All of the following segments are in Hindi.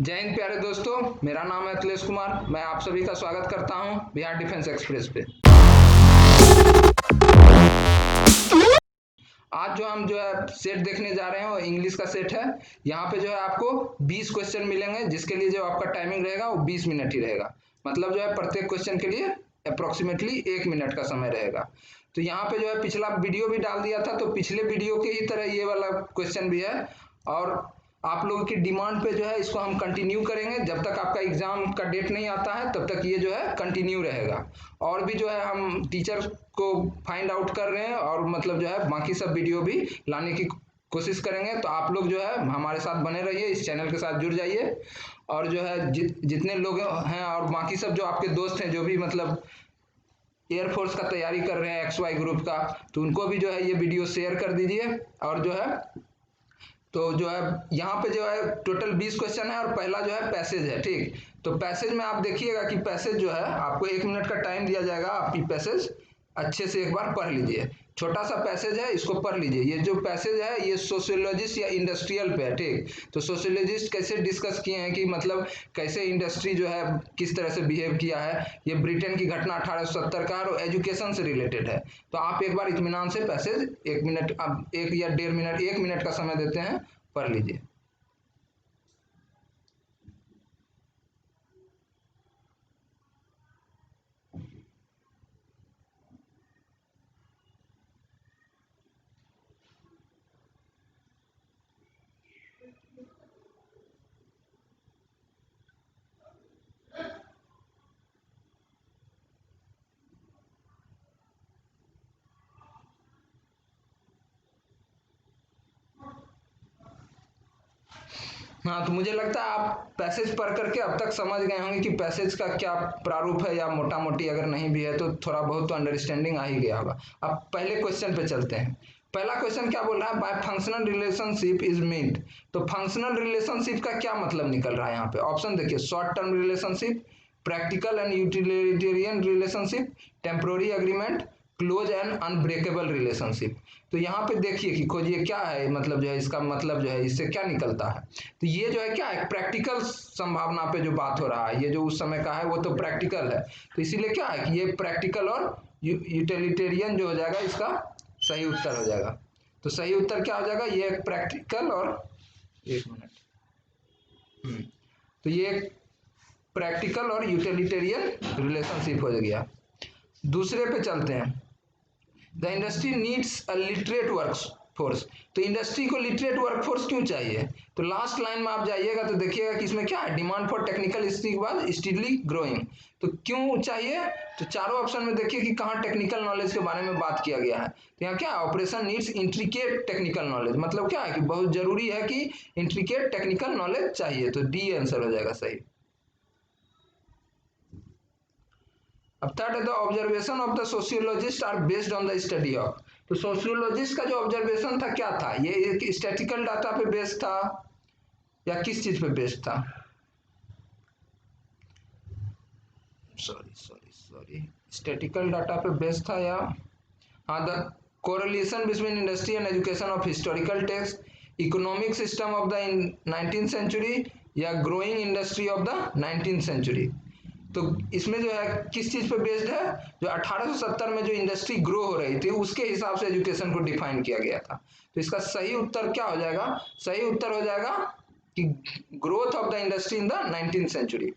जय हिंद प्यारे दोस्तों, मेरा नाम है अखिलेश कुमार। मैं आप सभी का स्वागत करता हूं बिहार डिफेंस एक्सप्रेस पे। आज जो है सेट देखने जा रहे हैं वो इंग्लिश का सेट है। यहाँ पे जो है आपको 20 क्वेश्चन मिलेंगे, जिसके लिए जो आपका टाइमिंग रहेगा वो 20 मिनट ही रहेगा। मतलब जो है प्रत्येक क्वेश्चन के लिए अप्रोक्सीमेटली 1 मिनट का समय रहेगा। तो यहाँ पे जो है पिछला वीडियो भी डाल दिया था, तो पिछले वीडियो के ही तरह ये वाला क्वेश्चन भी है और आप लोगों की डिमांड पे जो है इसको हम कंटिन्यू करेंगे। जब तक आपका एग्जाम का डेट नहीं आता है तब तक ये जो है कंटिन्यू रहेगा। और भी जो है हम टीचर को फाइंड आउट कर रहे हैं और मतलब जो है बाकी सब वीडियो भी लाने की कोशिश करेंगे। तो आप लोग जो है हमारे साथ बने रहिए, इस चैनल के साथ जुड़ जाइए। और जो है जितने लोग हैं और बाकी सब जो आपके दोस्त हैं जो भी मतलब एयरफोर्स का तैयारी कर रहे हैं XY ग्रुप का, तो उनको भी जो है ये वीडियो शेयर कर दीजिए। और जो है तो जो है यहाँ पे जो है टोटल 20 क्वेश्चन है और पहला जो है पैसेज है। ठीक, तो पैसेज में आप देखिएगा कि पैसेज जो है आपको 1 मिनट का टाइम दिया जाएगा। आप ये पैसेज अच्छे से एक बार पढ़ लीजिए। छोटा सा पैसेज है, इसको पढ़ लीजिए। ये जो पैसेज है ये सोशियोलॉजिस्ट या इंडस्ट्रियल पे है। ठीक, तो सोशियोलॉजिस्ट कैसे डिस्कस किए हैं कि मतलब कैसे इंडस्ट्री जो है किस तरह से बिहेव किया है। ये ब्रिटेन की घटना 1870 का और एजुकेशन से रिलेटेड है। तो आप एक बार इत्मीनान से पैसेज 1 मिनट, अब 1 या 1.5 मिनट, 1 मिनट का समय देते हैं, पढ़ लीजिए। हाँ, तो मुझे लगता है आप पैसेज पढ़ करके अब तक समझ गए होंगे कि पैसेज का क्या प्रारूप है, या मोटा मोटी अगर नहीं भी है तो थोड़ा बहुत तो अंडरस्टैंडिंग आ ही गया होगा। अब पहले क्वेश्चन पे चलते हैं। पहला क्वेश्चन क्या बोल रहा है? By functional relationship is meant. तो फंक्शनल रिलेशनशिप का क्या मतलब निकल रहा है यहाँ पे? ऑप्शन देखिए, short term relationship, practical and utilitarian relationship, temporary agreement, close and unbreakable relationship. तो यहाँ पे देखिए कि खोजिए क्या है, मतलब जो है इसका मतलब जो है इससे क्या निकलता है। तो ये जो है क्या है, प्रैक्टिकल संभावना पे जो बात हो रहा है, ये जो उस समय का है वो तो प्रैक्टिकल है। तो इसीलिए क्या है कि ये प्रैक्टिकल और यूटिलिटेरियन जो हो जाएगा इसका सही उत्तर हो जाएगा। तो सही उत्तर क्या हो जाएगा? ये प्रैक्टिकल और, एक मिनट, तो ये प्रैक्टिकल और यूटिलिटेरियन रिलेशनशिप हो गया। दूसरे पे चलते हैं। The industry needs a literate workforce. तो इंडस्ट्री को लिटरेट वर्कफोर्स क्यों चाहिए? तो लास्ट लाइन में आप जाइएगा तो देखिएगा कि इसमें क्या है, demand for technical skill was steadily growing. तो क्यों चाहिए? तो चारों ऑप्शन में देखिए कि कहाँ टेक्निकल नॉलेज के बारे में बात किया गया है। तो यहाँ क्या है, operation needs intricate technical knowledge. मतलब क्या है कि बहुत जरूरी है कि इंट्रिकेट टेक्निकल नॉलेज चाहिए। तो डी आंसर हो जाएगा सही। अब थर्ड है, the observation of the sociologist are based on the study of. तो सोशियोलॉजिस्ट का जो ऑब्जर्वेशन था क्या था? ये एक स्टैटिकल डाटा पे बेस्ड था या किस चीज पे बेस्ड था? सॉरी, स्टैटिकल डाटा पे बेस्ड था या, हाँ, the correlation between industry and education of historical text, economic system of the 19th century, या growing industry of the 19th century. तो इसमें जो है किस चीज पे बेस्ड है? जो 1870 में जो इंडस्ट्री ग्रो हो रही थी उसके हिसाब से एजुकेशन को डिफाइन किया गया था। तो इसका सही उत्तर क्या हो जाएगा? सही उत्तर हो जाएगा कि growth of the industry in the 19th century.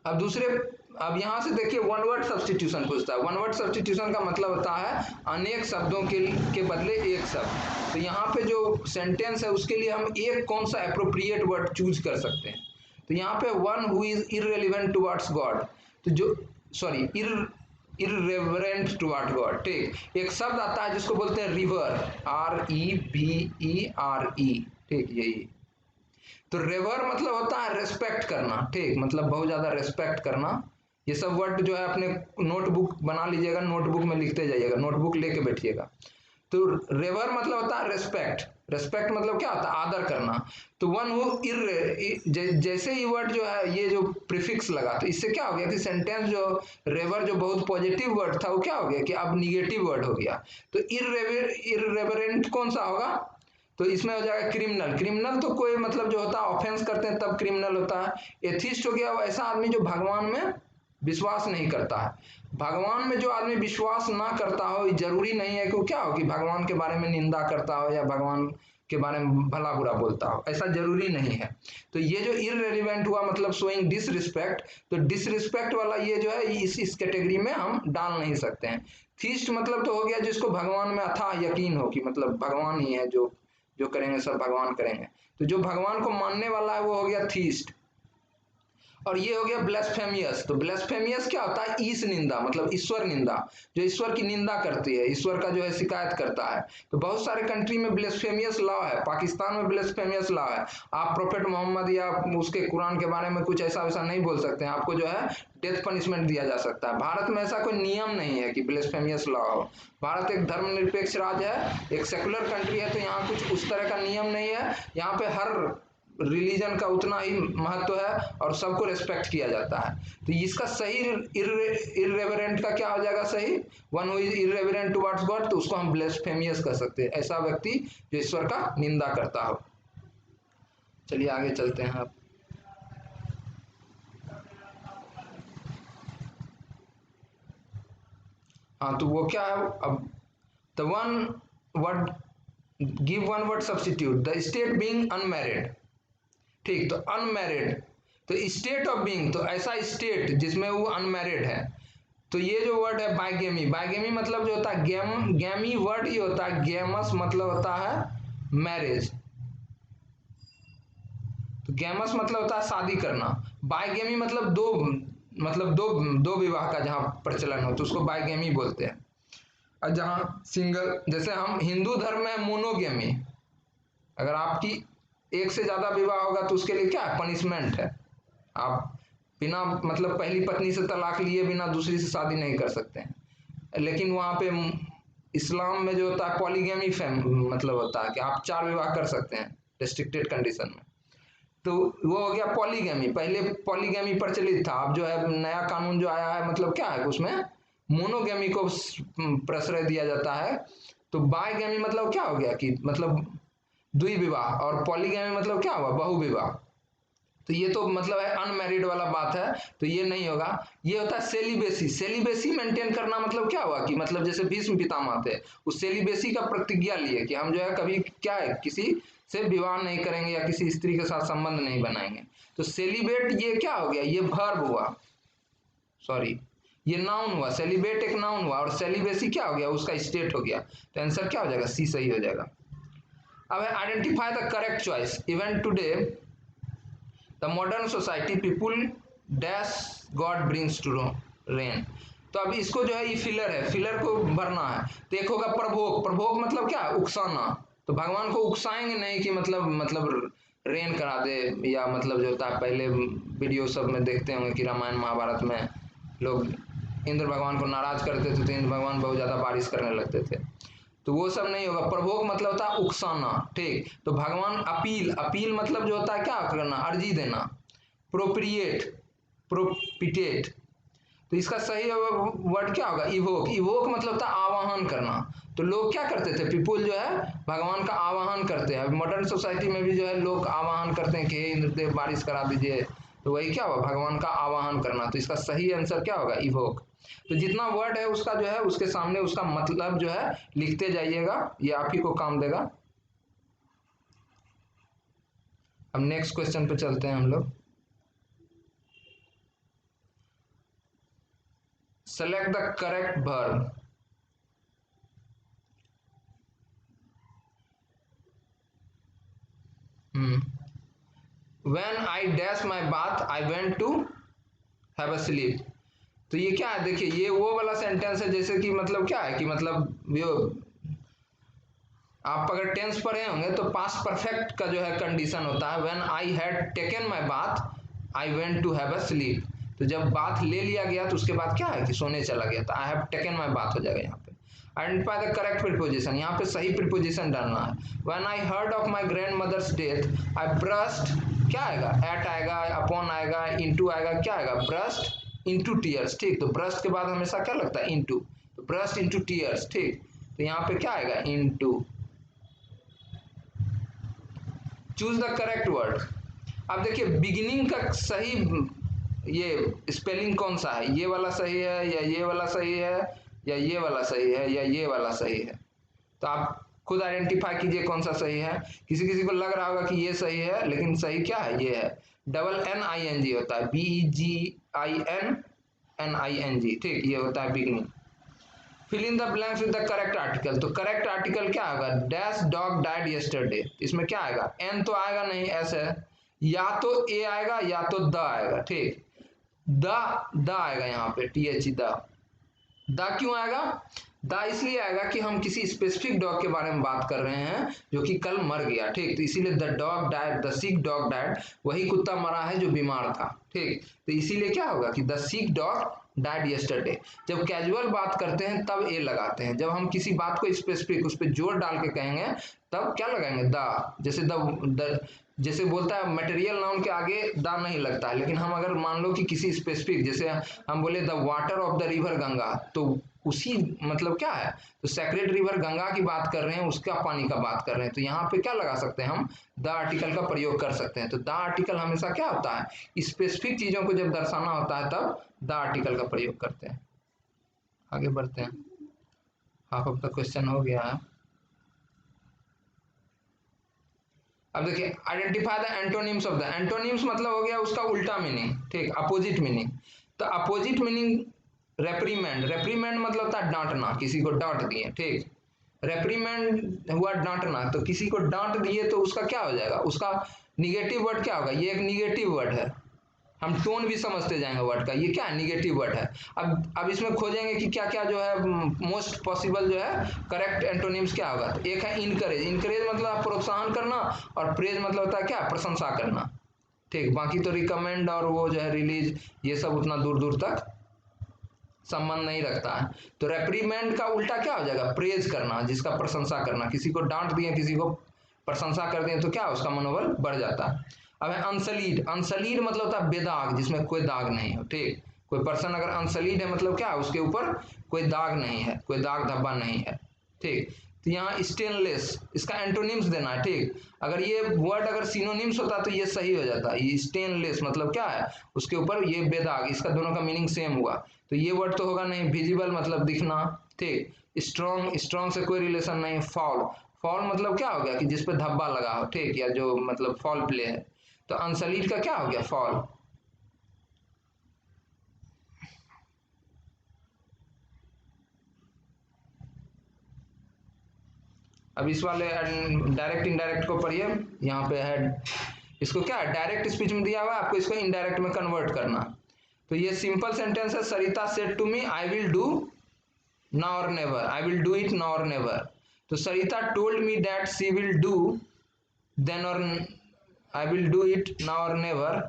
अब दूसरे, अब यहां से देखिए वन वर्ड सब्सटीट्यूशन पूछता है। वन वर्ड सब्सटीट्यूशन का मतलब होता है अनेक शब्दों के बदले एक शब्द। तो यहाँ पे जो सेंटेंस है उसके लिए हम एक कौन सा अप्रोप्रिएट वर्ड चूज कर सकते हैं। तो यहाँ पे one who is irrelevant towards God, तो जो, सॉरी, इररेवरेंट टुवर्ड गॉड। ठीक, एक शब्द आता है जिसको बोलते हैं रिवर, REVERE। ठीक, यही। तो रेवर मतलब होता है रेस्पेक्ट करना। ठीक, मतलब बहुत ज्यादा रेस्पेक्ट करना। ये सब वर्ड जो है अपने नोटबुक बना लीजिएगा, नोटबुक में लिखते जाइएगा, नोटबुक लेके बैठिएगा। तो रेवर मतलब होता है रेस्पेक्ट। रेस्पेक्ट मतलब क्या होता है? आदर करना। तो वन हु जैसे ही वर्ड जो है ये जो प्रीफिक्स लगा, तो इससे क्या हो गया कि सेंटेंस जो रेवर जो बहुत पॉजिटिव वर्ड था वो क्या हो गया कि अब निगेटिव वर्ड हो गया। तो इररेवरेंट कौन सा होगा? तो इसमें हो जाएगा क्रिमिनल। क्रिमिनल तो कोई मतलब जो होता है ऑफेंस करते हैं तब क्रिमिनल होता है। एथिस्ट हो गया वो ऐसा आदमी जो भगवान में विश्वास नहीं करता है। भगवान में जो आदमी विश्वास ना करता हो, जरूरी नहीं है कि वो क्या हो कि भगवान के बारे में निंदा करता हो या भगवान के बारे में भला बुरा बोलता हो, ऐसा जरूरी नहीं है। तो ये जो इररिलेवेंट हुआ मतलब शोइंग डिसरिस्पेक्ट, तो डिसरिस्पेक्ट वाला ये जो है इस कैटेगरी में हम डाल नहीं सकते हैं। थीस्ट मतलब तो हो गया जिसको भगवान में अथाह यकीन हो कि मतलब भगवान ही है, जो जो करेंगे सब भगवान करेंगे, तो जो भगवान को मानने वाला है वो हो गया थीस्ट। और ये हो गया ब्लेस्फेमियस। तो ब्लेस्फेमियस क्या होता है? ईश निंदा, मतलब ईश्वर निंदा, जो ईश्वर की निंदा करती है, ईश्वर का जो है शिकायत करता है। तो बहुत सारे कंट्री में ब्लेस्फेमियस लॉ है, पाकिस्तान में ब्लेस्फेमियस लॉ है। आप प्रोफेट मोहम्मद या उसके कुरान के बारे में कुछ ऐसा वैसा नहीं बोल सकते हैं, आपको जो है डेथ पनिशमेंट दिया जा सकता है। भारत में ऐसा कोई नियम नहीं है कि ब्लेस्फेमियस लॉ हो। भारत एक धर्मनिरपेक्ष राज्य है, एक सेकुलर कंट्री है, तो यहाँ कुछ उस तरह का नियम नहीं है। यहाँ पे हर रिलीजन का उतना ही महत्व है और सबको रेस्पेक्ट किया जाता है। तो इसका सही इररेवरेंट का क्या हो जाएगा? सही, one who is irreverent towards God, तो उसको हम ब्लेस्फेमियस कह सकते हैं, ऐसा व्यक्ति जो ईश्वर का निंदा करता हो। चलिए आगे चलते हैं आप। हाँ, तो वो क्या है अब? The one word, give one word substitute, the state being unmarried. ठीक, तो अनमैरिड, तो स्टेट ऑफ बीइंग, तो ऐसा स्टेट जिसमें वो अनमैरिड है। तो ये जो वर्ड है बाइगेमी, बाइगेमी मतलब जो होता है गैमी वर्ड ये होता है, गैमस मतलब होता है मैरिज। तो गैमस मतलब होता है शादी करना। बाइगेमी मतलब दो, मतलब दो दो विवाह का जहां प्रचलन हो तो उसको बाइगेमी बोलते हैं। और जहां सिंगल, जैसे हम हिंदू धर्म में मोनोगेमी, अगर आपकी एक से ज्यादा विवाह होगा तो उसके लिए क्या है? पनिशमेंट है। आप बिना मतलब पहली पत्नी से तलाक लिए बिना दूसरी से शादी नहीं कर सकते हैं। लेकिन वहां पे इस्लाम में जो होता है पॉलीगैमी मतलब होता है कि आप 4 विवाह कर सकते हैं रिस्ट्रिक्टेड कंडीशन में। तो वो हो गया पॉलीगैमी। पहले पॉलीगैमी प्रचलित था, अब जो है नया कानून जो आया है मतलब क्या है उसमें मोनोगैमी को प्रश्रय दिया जाता है। तो बाइगैमी मतलब क्या हो गया कि मतलब द्विविवाह, और पॉलीगैमी मतलब क्या हुआ? बहुविवाह। तो ये तो मतलब है अनमैरिड वाला बात है, तो ये नहीं होगा। ये होता है सेलिबेसी। सेलिबेसी मेंटेन करना मतलब क्या हुआ कि मतलब जैसे भीष्म पितामह थे, उस सेलिबेसी का प्रतिज्ञा लिए कि हम जो है कभी क्या है किसी से विवाह नहीं करेंगे या किसी स्त्री के साथ संबंध नहीं बनाएंगे। तो सेलिब्रेट ये क्या हो गया? ये वर्ब हुआ, सॉरी ये नाउन हुआ। सेलिब्रेट एक नाउन हुआ और सेलिबेसी क्या हो गया? उसका स्टेट हो गया। तो आंसर क्या हो जाएगा? सी सही हो जाएगा। अब है identify the correct choice. Even today the modern society people dash God brings to rain. तो अब इसको जो है ये फिलर है, फिलर को भरना है। तो एक होगा प्रभोग। प्रभोग मतलब क्या? उकसाना। तो भगवान को उकसाएंगे नहीं कि मतलब रेन करा दे, या मतलब जो होता है पहले वीडियो सब में देखते होंगे कि रामायण महाभारत में लोग इंद्र भगवान को नाराज करते थे तो इंद्र भगवान बहुत ज्यादा बारिश करने लगते थे। तो वो सब नहीं होगा। प्रभोग मतलब होता है उकसाना। ठीक, तो भगवान अपील, अपील मतलब जो होता है क्या करना? अर्जी देना। प्रोप्रिएट, प्रोपिटेट, तो इसका सही वर्ड क्या होगा? इवोक। इवोक मतलब होता है आवाहन करना। तो लोग क्या करते थे? पीपुल जो है भगवान का आवाहन करते हैं। मॉडर्न सोसाइटी में भी जो है लोग आवाहन करते हैं कि हे इंद्रदेव बारिश करा दीजिए, तो वही क्या हुआ? भगवान का आवाहन करना। तो इसका सही आंसर क्या होगा? इवोक। तो जितना वर्ड है उसका जो है उसके सामने उसका मतलब जो है लिखते जाइएगा, ये आप ही को काम देगा। अब नेक्स्ट क्वेश्चन पे चलते हैं हम लोग। Select the correct verb. When I dash my bath I went to have a sleep. तो ये क्या है? देखिए ये वो वाला सेंटेंस है जैसे कि मतलब क्या है कि मतलब ये आप अगर टेंस पढ़े होंगे तो पास्ट परफेक्ट का जो है कंडीशन होता है when I had taken my bath I went to have a sleep. तो जब बाथ ले लिया गया तो उसके बाद क्या है कि सोने चला गया, तो I have taken my bath हो जाएगा यहाँ पे। आइडेंटिफाई द करेक्ट प्रीपोजिशन, यहाँ पे सही प्रीपोजिशन डालना है। When I heard of my grand mother's death I burst, क्या आएगा? एट आएगा, अपॉन आएगा, इनटू आएगा, क्या आएगा? Burst into tears. ठीक, तो ब्रस्ट के बाद हमेशा क्या लगता है? इनटू। तो ब्रस्ट इनटू टीयर्स। ठीक, तो यहाँ पे क्या आएगा? Into. Choose the correct word. अब देखिए बिगिनिंग का सही ये स्पेलिंग कौन सा है, ये वाला सही है या ये वाला सही है या ये वाला सही है या ये वाला सही है, तो आप खुद आइडेंटिफाई कीजिए कौन सा सही है। किसी किसी को लग रहा होगा कि ये सही है, लेकिन सही क्या है, ये है, double N I N G होता है, BEGINNING, ठीक, ये होता है beginning. Fill in the blanks with the correct article, तो करेक्ट आर्टिकल क्या होगा, डैश डॉग डाइड यस्टरडे, इसमें क्या आएगा, एन तो आएगा नहीं, ऐसे है, या तो ए आएगा या तो द आएगा, ठीक, द आएगा यहाँ पे, THE द क्यों आएगा, द इसलिए आएगा कि हम किसी स्पेसिफिक डॉग के बारे में बात कर रहे हैं जो कि कल मर गया, ठीक, तो इसीलिए the dog died, the sick dog died, वही कुत्ता मरा है जो बीमार था, ठीक, तो इसीलिए क्या होगा कि the sick dog died yesterday. जब कैजुअल बात करते हैं तब ए लगाते हैं, जब हम किसी बात को स्पेसिफिक उस पर जोर डाल के कहेंगे तब क्या लगाएंगे, द, जैसे द जैसे बोलता है मटेरियल नाउन के आगे द नहीं लगता है, लेकिन हम अगर मान लो कि किसी स्पेसिफिक, जैसे हम बोले the water of the river Ganga, तो उसी मतलब क्या है, तो सेक्रेड रिवर गंगा की बात कर रहे हैं, उसका पानी का बात कर रहे हैं, तो यहाँ पे क्या लगा सकते हैं हम, द आर्टिकल का प्रयोग कर सकते हैं। तो द आर्टिकल हमेशा क्या होता है, स्पेसिफिक चीजों को जब दर्शाना होता है तब द आर्टिकल का प्रयोग करते हैं। आगे बढ़ते हैं, हाफ ऑफ द क्वेश्चन हो गया है। अब देखिए identify the antonyms of the, antonyms मतलब हो गया उसका उल्टा मीनिंग, ठीक, अपोजिट मीनिंग। तो अपोजिट मीनिंग रेप्रीमेंड, रेप्रीमेंड मतलब होता है डांटना, किसी को डांट दिए, ठीक, रेप्रीमेंड हुआ डांटना, तो किसी को डांट दिए तो उसका क्या हो जाएगा, उसका निगेटिव वर्ड क्या होगा, ये एक निगेटिव वर्ड है, हम टोन भी समझते जाएंगे वर्ड का, ये क्या है, निगेटिव वर्ड है। अब इसमें खोजेंगे कि क्या क्या जो है मोस्ट पॉसिबल जो है करेक्ट एंटोनिम्स क्या होगा, तो एक है इनकरेज, इनकरेज मतलब प्रोत्साहन करना, और प्रेज मतलब होता है क्या, प्रशंसा करना, ठीक, बाकी तो रिकमेंड और वो जो है रिलीज, ये सब उतना दूर दूर तक संबंध नहीं रखता है। तो रेप्रीमेंड का उल्टा क्या हो जाएगा, प्रेज करना, जिसका प्रशंसा करना, किसी को डांट दिए किसी को प्रशंसा कर दिए तो क्या उसका मनोबल बढ़ जाता है। अब है अनसलीड, अनसलीड मतलब होता है बेदाग, जिसमें कोई दाग नहीं हो, ठीक, कोई पर्सन अगर अनसलीड है मतलब क्या, उसके ऊपर कोई दाग नहीं है, कोई दाग धब्बा नहीं है, ठीक। तो यहाँ स्टेनलेस, इसका एंटोनिम्स देना है, ठीक, अगर ये वर्ड अगर सिनोनिम्स होता तो ये सही हो जाता, ये स्टेनलेस मतलब क्या है, उसके ऊपर ये बेदाग, इसका दोनों का मीनिंग सेम हुआ, तो ये वर्ड तो होगा नहीं। विजिबल मतलब दिखना, ठीक, स्ट्रॉन्ग, स्ट्रॉन्ग से कोई रिलेशन नहीं। फॉल, फॉल मतलब क्या हो गया कि जिस पे धब्बा लगा हो, ठीक, या जो मतलब फॉल प्ले है, तो अनसलीड का क्या हो गया, फॉल। अब इस वाले डायरेक्ट इनडायरेक्ट को पढ़िए, यहाँ पे है, इसको क्या है, डायरेक्ट स्पीच में दिया हुआ है, आपको इसको इनडायरेक्ट में कन्वर्ट करना। तो ये सिंपल सेंटेंस है, Sarita said to me I will do now or never, I will do it now or never. तो Sarita told me that she will do then or, I will do it now or never,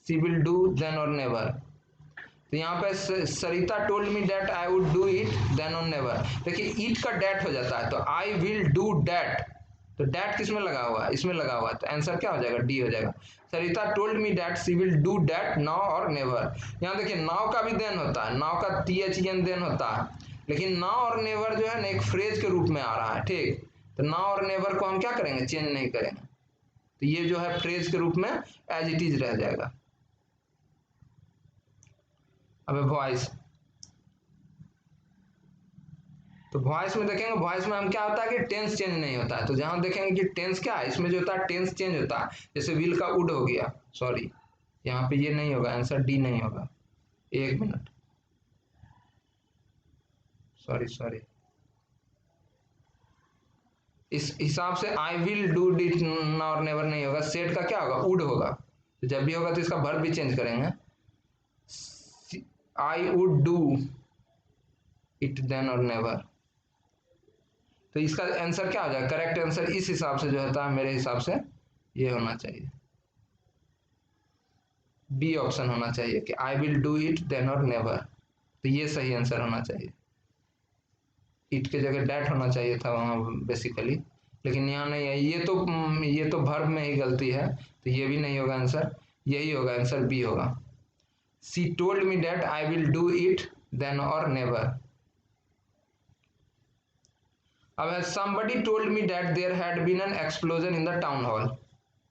she will do then or never. तो यहाँ पे Sarita told me that I would do it then or never, देखिए ईट का डेट हो जाता है, तो आई विल डू डेट, तो डेट किस में लगा हुआ है, इसमें लगा हुआ है, तो आंसर क्या हो जाएगा, डी हो जाएगा। Sarita told me that she will do that now or never. यहाँ देखिए नाउ का भी देन होता है, नाउ का THEN देन होता है, लेकिन नाउ और नेवर जो है ना एक फ्रेज के रूप में आ रहा है, ठीक, तो नाउ और नेवर को हम क्या करेंगे, चेंज नहीं करेंगे, तो ये जो है फ्रेज के रूप में एज इट इज रह जाएगा। अब वॉइस, तो वॉइस में देखेंगे, वॉइस में हम क्या होता है कि टेंस चेंज नहीं होता है, तो जहां देखेंगे कि टेंस क्या है, इसमें जो होता है टेंस चेंज होता है, जैसे विल का वुड हो गया, सॉरी यहाँ पे ये नहीं होगा, आंसर डी नहीं होगा, एक मिनट, सॉरी सॉरी, इस हिसाब से आई will do डिट now or never नहीं होगा, सेट का क्या होगा, वुड होगा, तो जब भी होगा तो इसका वर्ब भी चेंज करेंगे, I would do it then or never. तो इसका आंसर क्या हो जाएगा, करेक्ट आंसर इस हिसाब से जो होता है मेरे हिसाब से ये होना चाहिए, बी ऑप्शन होना चाहिए कि I will do it then or never, तो ये सही आंसर होना चाहिए, इट के जगह डैट होना चाहिए था वहां बेसिकली, लेकिन यहाँ नहीं है, ये तो वर्ब में ही गलती है, तो ये भी नहीं होगा आंसर, यही होगा आंसर, बी होगा। She told me that I will do it then or never. अब है somebody told me that there had been an explosion in the town hall,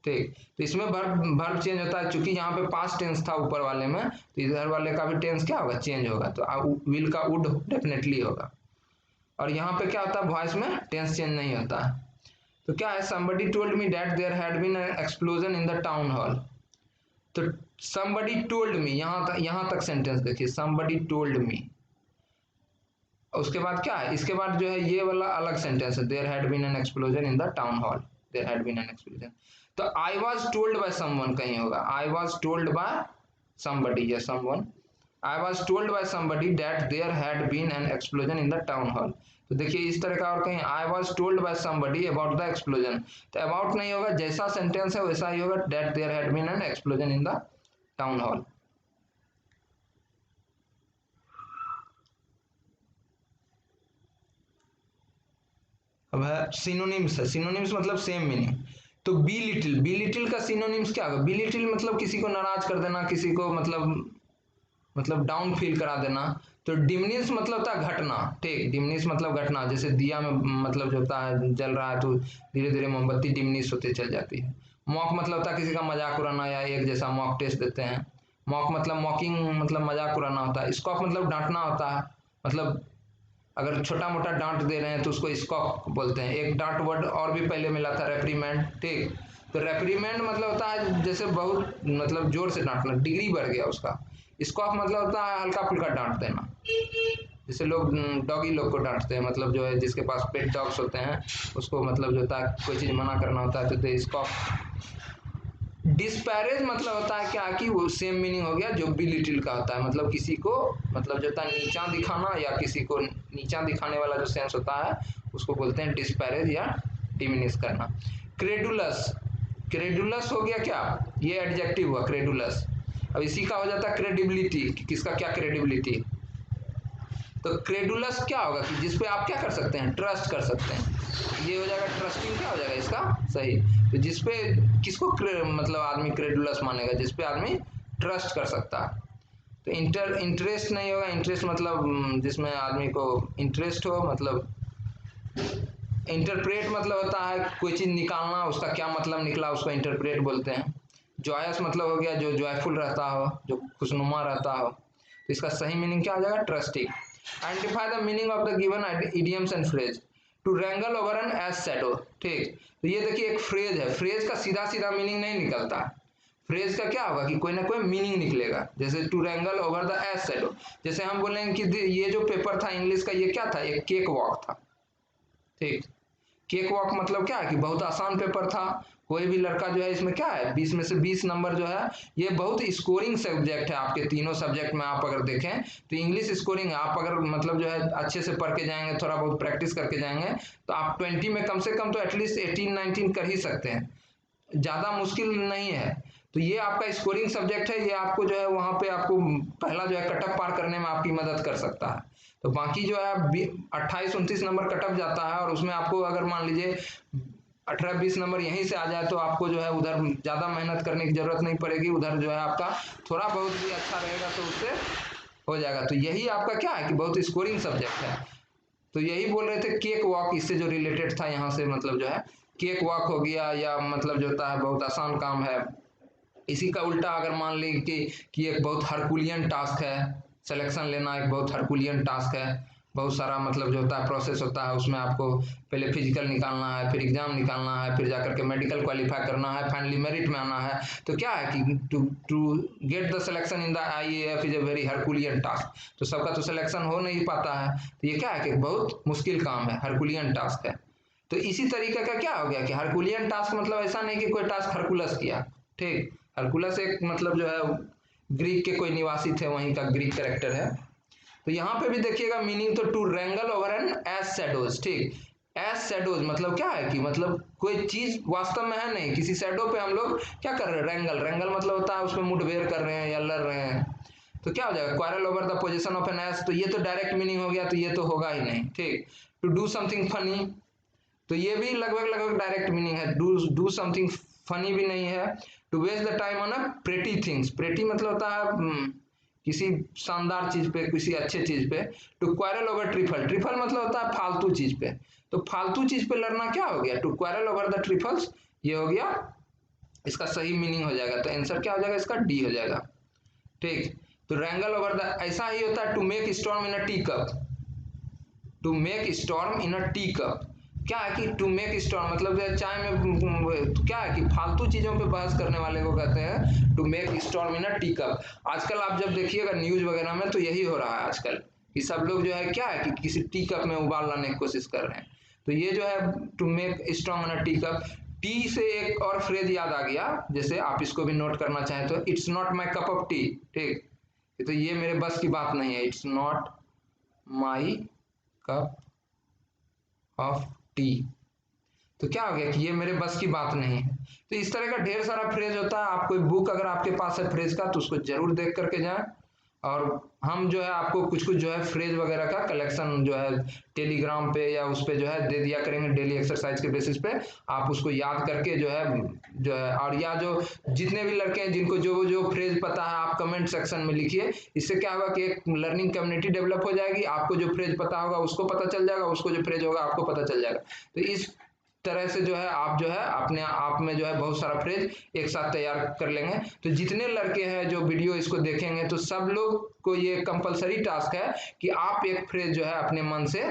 ठीक, तो इसमें वर्ब चेंज होता है, चूंकि यहाँ पे पास्ट टेंस था ऊपर वाले में, तो इधर वाले का भी टेंस क्या होगा, चेंज होगा, तो विल का वुड डेफिनेटली होगा। और यहाँ पे क्या होता है, वॉइस में टेंस चेंज नहीं होता। तो क्या है, somebody told me that there had been an explosion in the town hall। तो somebody told me, यहाँ तक सेंटेंस देखिए, somebody told me। उसके बाद क्या है, इसके बाद जो है ये वाला अलग सेंटेंस है, there had been an explosion in the town hall, there had been an explosion। तो I was told by someone कहीं होगा, I was told by somebody या someone, I was told by somebody that there had been an explosion in the town hall। तो देखिए इस तरह का, और कहीं I was told by somebody about the explosion, तो about नहीं होगा, जैसा सेंटेंस है वैसा ही होगा, that there had been an explosion in the town hall। अब है सिनोनिम्स, है सिनोनिम्स मतलब सेम मीनिंग। तो बी लिटिल का सिनोनिम्स क्या होगा, बी लिटिल मतलब किसी को नाराज कर देना, किसी को मतलब डाउन फील करा देना। तो डिमिनिश मतलब होता है घटना, ठीक, डिमिनिश मतलब घटना, जैसे दिया में मतलब जो होता है जल रहा है तो धीरे धीरे मोमबत्ती डिमिनिश होते चल जाती है। मॉक मतलब होता है किसी का मजाक उड़ाना या एक जैसा मॉक टेस्ट देते हैं। मॉक मतलब मॉकिंग मतलब मजाक उड़ाना होता है। स्कॉफ मतलब डांटना होता है, मतलब अगर छोटा मोटा डांट दे रहे हैं तो उसको स्कॉफ बोलते हैं। एक डांट वर्ड और भी पहले मिला था, रेप्रीमेंड, ठीक। तो रेप्रीमेंड मतलब होता है जैसे बहुत मतलब जोर से डांटना, डिग्री बढ़ गया उसका। स्कॉफ मतलब होता है हल्का फुल्का डांट देना, जैसे लोग डॉगी लोग को डांटते हैं, मतलब जो है जिसके पास पेट डॉग्स होते हैं उसको मतलब जो होता है कोई चीज़ मना करना होता है तो दे स्कॉफ। डिस्पैरेज मतलब होता है क्या कि वो सेम मीनिंग हो गया जो बी लिटिल का होता है, मतलब किसी को मतलब जो होता है नीचा दिखाना या किसी को नीचा दिखाने वाला जो सेंस होता है उसको बोलते हैं डिस्पैरेज या डिमिनिश करना। क्रेडुलस, क्रेडुलस हो गया क्या, ये एडजेक्टिव हुआ क्रेडुलस। अब इसी का हो जाता है क्रेडिबिलिटी, कि किसका क्या क्रेडिबिलिटी। तो क्रेडुलस क्या होगा कि जिसपे आप क्या कर सकते हैं, ट्रस्ट कर सकते हैं, ये हो जाएगा ट्रस्टिंग, क्या हो जाएगा इसका सही। तो जिसपे किसको मतलब आदमी क्रेडुलस मानेगा, जिसपे आदमी ट्रस्ट कर सकता है। तो इंटरेस्ट नहीं होगा, इंटरेस्ट मतलब जिसमें आदमी को इंटरेस्ट हो, मतलब इंटरप्रेट मतलब होता है कोई चीज़ निकालना, उसका क्या मतलब निकला उसको इंटरप्रेट बोलते हैं। जॉयस मतलब हो गया जो जॉयफुल रहता हो, जो खुशनुमा रहता हो। तो इसका सही मीनिंग क्या हो जाएगा, trusting. Identify the meaning of the given idioms and phrase. To wrangle over an ass's shadow, ठीक। तो ये देखिए एक फ्रेज है, फ्रेज का सीधा सीधा मीनिंग नहीं निकलता। फ्रेज का क्या होगा कि कोई ना कोई मीनिंग निकलेगा, जैसे to wrangle over the ass's shadow. जैसे हम बोलेंगे कि ये जो पेपर था इंग्लिश का, ये क्या था, एक केक वॉक था, ठीक। केक वॉक मतलब क्या है कि बहुत आसान पेपर था, कोई भी लड़का जो है इसमें क्या है 20 में से 20 नंबर जो है, ये बहुत स्कोरिंग सब्जेक्ट है आपके तीनों सब्जेक्ट में। आप अगर देखें तो इंग्लिश स्कोरिंग है, आप अगर मतलब जो है अच्छे से पढ़ के जाएंगे, थोड़ा बहुत प्रैक्टिस करके जाएंगे तो आप 20 में कम से कम तो एटलीस्ट 18-19 कर ही सकते हैं, ज़्यादा मुश्किल नहीं है। तो ये आपका स्कोरिंग सब्जेक्ट है, ये आपको जो है वहाँ पे आपको पहला जो है कटअप पार करने में आपकी मदद कर सकता है। तो बाकी जो है 28-29 नंबर कटअप जाता है, और उसमें आपको अगर मान लीजिए 18-20 नंबर यहीं से आ जाए तो आपको जो है उधर ज़्यादा मेहनत करने की जरूरत नहीं पड़ेगी, उधर जो है आपका थोड़ा बहुत भी अच्छा रहेगा तो उससे हो जाएगा। तो यही आपका क्या है कि बहुत स्कोरिंग सब्जेक्ट है। तो यही बोल रहे थे केक वॉक, इससे जो रिलेटेड था यहाँ से, मतलब जो है केक वॉक हो गया, या मतलब जो होता है बहुत आसान काम है। इसी का उल्टा अगर मान ली कि एक बहुत हरकुलियन टास्क है, सिलेक्शन लेना एक बहुत हरकुलियन टास्क है, बहुत सारा मतलब जो होता है प्रोसेस होता है, उसमें आपको पहले फिजिकल निकालना है, फिर एग्जाम निकालना है, फिर जाकर के मेडिकल क्वालिफाई करना है, फाइनली मेरिट में आना है। तो क्या है कि to get the selection in the IAF is a very herculean task. तो सबका तो सिलेक्शन हो नहीं पाता है, तो ये क्या है कि बहुत मुश्किल काम है, हरकुलियन टास्क है। तो इसी तरीके का क्या हो गया कि हरकुलियन टास्क मतलब ऐसा नहीं कि कोई टास्क हरकुलस किया, ठीक। हरकुलस एक मतलब जो है ग्रीक के कोई निवासी थे, वहीं का ग्रीक कैरेक्टर है। तो यहाँ पे भी देखिएगा मीनिंग, तो to wrangle over an ass's shadows, ठीक। एज शैडोज मतलब क्या है कि मतलब कोई चीज वास्तव में है नहीं, किसी शैडो पे हम लोग क्या कर रहे हैं, रैंगल, रैंगल मतलब होता है उसमें मुठभेड़ कर रहे हैं या लड़ रहे हैं। तो क्या हो जाएगा, quarrel over the position of an ass. तो ये तो डायरेक्ट मीनिंग हो गया, तो ये तो होगा ही नहीं, ठीक। टू डू समथिंग फनी, तो ये भी लगभग लगभग डायरेक्ट मीनिंग है, डू समथिंग फनी भी नहीं है। To waste the time on a pretty things, pretty मतलब होता है किसी शानदार चीज पे, किसी अच्छे चीज पे। To quarrel over trifle, trifle मतलब होता है फालतू चीज पे। तो फालतू चीज पे लड़ना क्या हो गया, to quarrel over the trifles, ये हो गया इसका सही मीनिंग हो जाएगा, तो आंसर क्या हो जाएगा इसका डी हो जाएगा। ठीक, तो रैंगल ओवर द, ऐसा ही होता है to make storm in a tea cup, to make storm in a tea cup. क्या है कि टू मेक स्टॉर्म मतलब चाय में क्या है कि फालतू चीजों पे बहस करने वाले को कहते हैं to make storm in a tea cup. आजकल आप जब देखिएगा न्यूज वगैरह में तो यही हो रहा है आजकल कि सब लोग जो है क्या है कि किसी टी कप में उबाल लाने की कोशिश कर रहे हैं। तो ये जो है to make strong in a tea cup, tea से एक और फ्रेज याद आ गया, जैसे आप इसको भी नोट करना चाहें तो it's not my cup of T. ठीक, तो ये मेरे बस की बात नहीं है, it's not my cup of T. तो क्या हो गया कि ये मेरे बस की बात नहीं है। तो इस तरह का ढेर सारा फ्रेज होता है। आप कोई बुक अगर आपके पास है फ्रेज का तो उसको जरूर देख करके जाएं। और हम जो है आपको कुछ कुछ जो है फ्रेज वगैरह का कलेक्शन जो है टेलीग्राम पे या उस पे जो है दे दिया करेंगे डेली एक्सरसाइज के बेसिस पे। आप उसको याद करके जो है और या जो जितने भी लड़के हैं जिनको जो जो फ्रेज पता है आप कमेंट सेक्शन में लिखिए। इससे क्या होगा कि एक लर्निंग कम्युनिटी डेवलप हो जाएगी। आपको जो फ्रेज पता होगा उसको पता चल जाएगा, उसको जो फ्रेज होगा आपको पता चल जाएगा। तो इस तरह से जो है आप जो है अपने आप में जो है बहुत सारा फ्रेज एक साथ तैयार कर लेंगे। तो जितने लड़के हैं जो वीडियो इसको देखेंगे तो सब लोग को ये कंपलसरी टास्क है कि आप एक फ्रेज जो है अपने मन से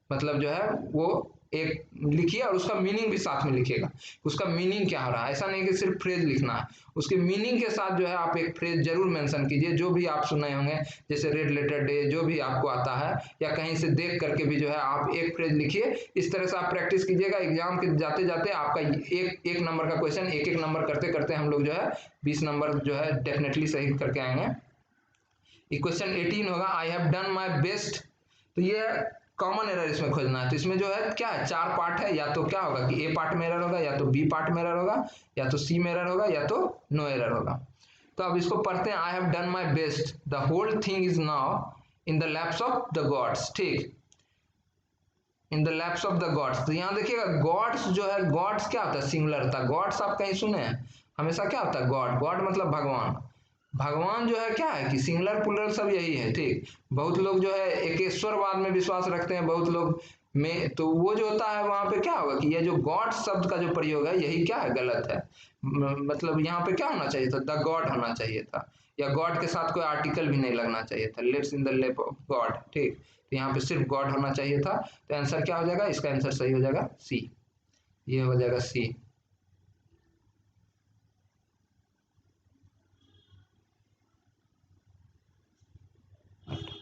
मतलब जो है वो एक लिखिए और उसका मीनिंग भी साथ में लिखिएगा। उसका मीनिंग क्या हो रहा है, ऐसा नहीं कि सिर्फ फ्रेज लिखना है, उसके मीनिंग के साथ जो है आप एक फ्रेज जरूर मेंशन कीजिए। जो भी आप सुने होंगे जैसे रेड लेटर डे, जो भी आपको आता है या कहीं से देख करके भी जो है आप एक फ्रेज लिखिए। इस तरह से आप प्रैक्टिस कीजिएगा। एग्जाम के जाते जाते आपका एक एक नंबर का क्वेश्चन एक एक नंबर करते करते हम लोग जो है 20 नंबर जो है डेफिनेटली सही करके आएंगे। क्वेश्चन 18 होगा आई हैव डन माई बेस्ट। तो ये कॉमन एरर इसमें खोजना है। तो इसमें जो है क्या है 4 पार्ट है, या तो क्या होगा कि ए पार्ट में एरर होगा, या तो बी पार्ट में एरर होगा, या तो सी में एरर होगा, या तो नो एरर होगा। तो अब इसको पढ़ते हैं। I have done my best the whole thing is now in the laps of the gods. ठीक, in the laps of the gods. तो यहाँ देखिएगा गॉड्स जो है, गॉड्स क्या होता है सिंगुलर होता है। गॉड्स आप कहीं सुने हैं हमेशा क्या होता है गॉड, गॉड मतलब भगवान। भगवान जो है क्या है कि सिंगुलर प्लूरल सब यही है। ठीक, बहुत लोग जो है एकेश्वरवाद में विश्वास रखते हैं, बहुत लोग में तो वो जो होता है वहां पे क्या होगा कि ये जो गॉड शब्द का जो प्रयोग है यही क्या है गलत है। मतलब यहाँ पे क्या होना चाहिए था द गॉड होना चाहिए था, या गॉड के साथ कोई आर्टिकल भी नहीं लगना चाहिए था, let's in the lap of God. ठीक, तो यहाँ पे सिर्फ गॉड होना चाहिए था। तो आंसर क्या हो जाएगा, इसका आंसर सही हो जाएगा सी, ये हो जाएगा सी।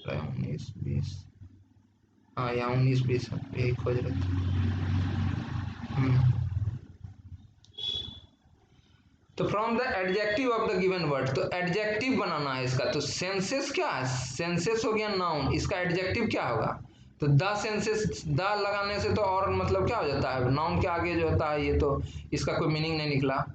अठारह 19 20, हाँ यहाँ 19 20 यही खोज रहे थे। तो from the adjective of the given word, तो एडजेक्टिव बनाना है इसका। तो सेंसेस क्या है, सेंसेस हो गया नाउन, इसका एडजेक्टिव क्या होगा। तो द सेंसेस, द लगाने से तो और मतलब क्या हो जाता है नाउन के आगे जो होता है ये तो इसका कोई मीनिंग नहीं निकला।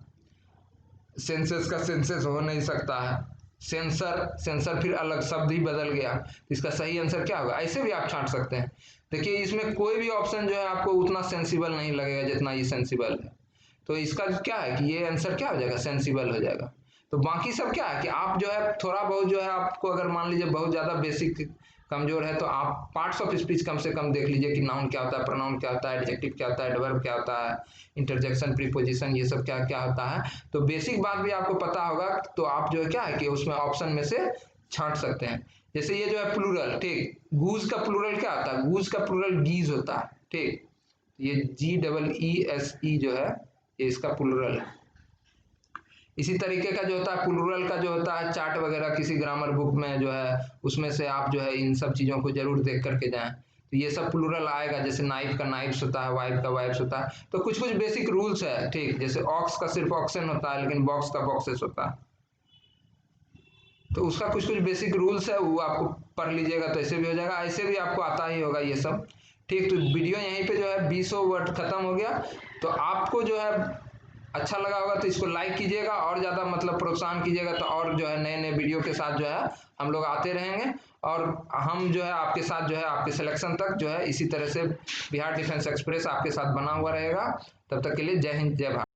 सेंसेस का सेंसेस हो नहीं सकता है। सेंसर, सेंसर फिर अलग शब्द ही बदल गया। इसका सही आंसर क्या होगा, ऐसे भी आप छांट सकते हैं। देखिए इसमें कोई भी ऑप्शन जो है आपको उतना सेंसिबल नहीं लगेगा जितना ये सेंसिबल है। तो इसका क्या है कि ये आंसर क्या हो जाएगा सेंसिबल हो जाएगा। तो बाकी सब क्या है कि आप जो है थोड़ा बहुत जो है आपको अगर मान लीजिए बहुत ज्यादा बेसिक कमजोर है तो आप पार्ट्स ऑफ स्पीच कम से कम देख लीजिए कि नाउन क्या होता है, प्रोनाउन क्या होता है, एडजेक्टिव क्या होता है, एडवर्ब क्या होता है, इंटरजेक्शन, प्रीपोजिशन, ये सब क्या क्या होता है। तो बेसिक बात भी आपको पता होगा तो आप जो है क्या है कि उसमें ऑप्शन में से छांट सकते हैं। जैसे ये जो है प्लूरल, ठीक, गूज का प्लूरल क्या होता है, गूज का प्लूरल गीज होता है। ठीक, ये GEESE जो है ये इसका प्लूरल है। इसी तरीके का जो होता है प्लूरल का जो होता है चार्ट वगैरह किसी ग्रामर बुक में जो है उसमें से आप जो है इन सब चीजों को जरूर देख करके जाएं। तो ये सब प्लूरल आएगा। जैसे नाइफ का नाइफ्स होता है, वाइफ का वाइफ्स होता है। तो कुछ कुछ बेसिक रूल्स है। ठीक, जैसे ऑक्स का सिर्फ ऑक्सन होता है लेकिन बॉक्स का बॉक्सेस होता है। तो उसका कुछ कुछ बेसिक रूल्स है वो आपको पढ़ लीजिएगा तो ऐसे भी हो जाएगा, ऐसे भी आपको आता ही होगा ये सब। ठीक, तो वीडियो यहीं पे जो है 20 वर्ड खत्म हो गया। तो आपको जो है अच्छा लगा होगा तो इसको लाइक कीजिएगा और ज़्यादा मतलब प्रोत्साहन कीजिएगा तो और जो है नए नए वीडियो के साथ जो है हम लोग आते रहेंगे। और हम जो है आपके साथ जो है आपके सिलेक्शन तक जो है इसी तरह से बिहार डिफेंस एक्सप्रेस आपके साथ बना हुआ रहेगा। तब तक के लिए जय हिंद जय भारत।